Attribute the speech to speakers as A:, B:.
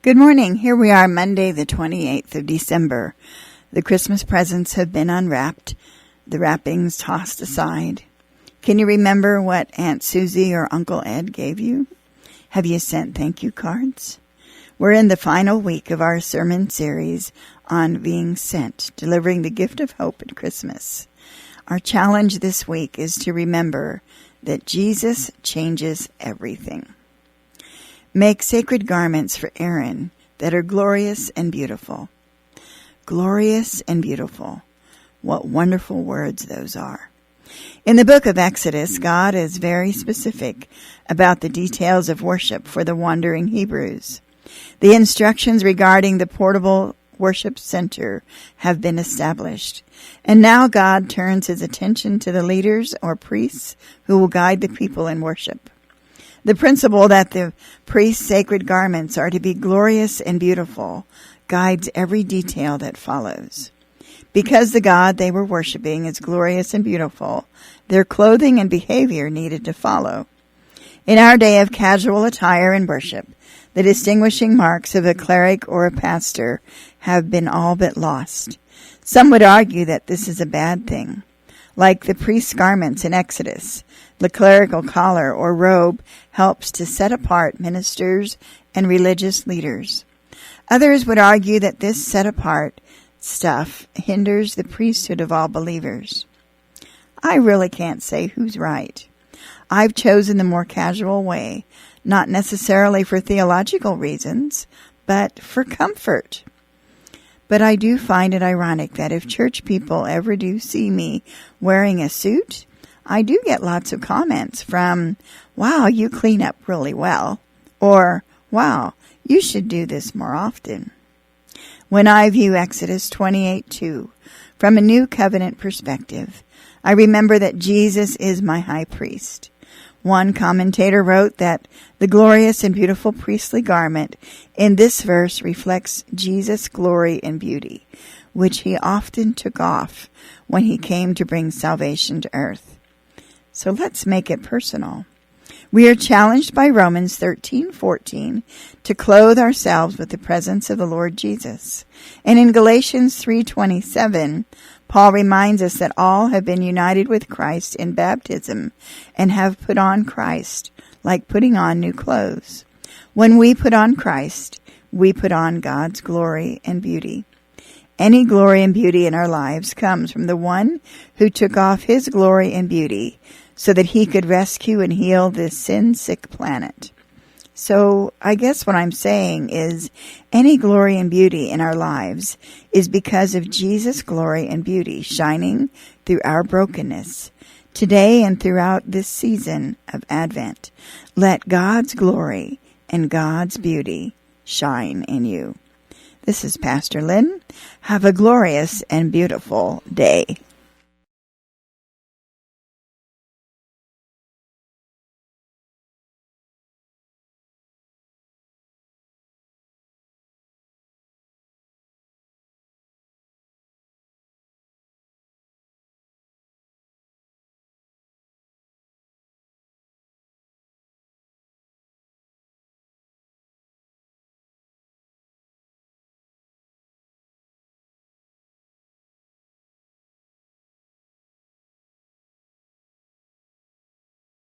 A: Good morning. Here we are, Monday, the 28th of December. The Christmas presents have been unwrapped, the wrappings tossed aside. Can you remember what Aunt Susie or Uncle Ed gave you? Have you sent thank you cards? We're in the final week of our sermon series on being sent, delivering the gift of hope at Christmas. Our challenge this week is to remember that Jesus changes everything. Make sacred garments for Aaron that are glorious and beautiful. Glorious and beautiful. What wonderful words those are. In the book of Exodus, God is very specific about the details of worship for the wandering Hebrews. The instructions regarding the portable worship center have been established. And now God turns his attention to the leaders or priests who will guide the people in worship. The principle that the priest's sacred garments are to be glorious and beautiful guides every detail that follows. Because the God they were worshiping is glorious and beautiful, their clothing and behavior needed to follow. In our day of casual attire and worship, the distinguishing marks of a cleric or a pastor have been all but lost. Some would argue that this is a bad thing. Like the priest's garments in Exodus, the clerical collar or robe helps to set apart ministers and religious leaders. Others would argue that this set-apart stuff hinders the priesthood of all believers. I really can't say who's right. I've chosen the more casual way, not necessarily for theological reasons, but for comfort. But I do find it ironic that if church people ever do see me wearing a suit, I do get lots of comments from, "Wow, you clean up really well," or, "Wow, you should do this more often." When I view Exodus 28:2 from a new covenant perspective, I remember that Jesus is my high priest. One commentator wrote that the glorious and beautiful priestly garment in this verse reflects Jesus' glory and beauty, which he often took off when he came to bring salvation to earth. So let's make it personal. We are challenged by Romans 13:14 to clothe ourselves with the presence of the Lord Jesus. And in Galatians 3:27, Paul reminds us that all have been united with Christ in baptism and have put on Christ, like putting on new clothes. When we put on Christ, we put on God's glory and beauty. Any glory and beauty in our lives comes from the one who took off his glory and beauty so that he could rescue and heal this sin-sick planet. So I guess what I'm saying is any glory and beauty in our lives is because of Jesus' glory and beauty shining through our brokenness. Today and throughout this season of Advent, let God's glory and God's beauty shine in you. This is Pastor Lyn. Have a glorious and beautiful day.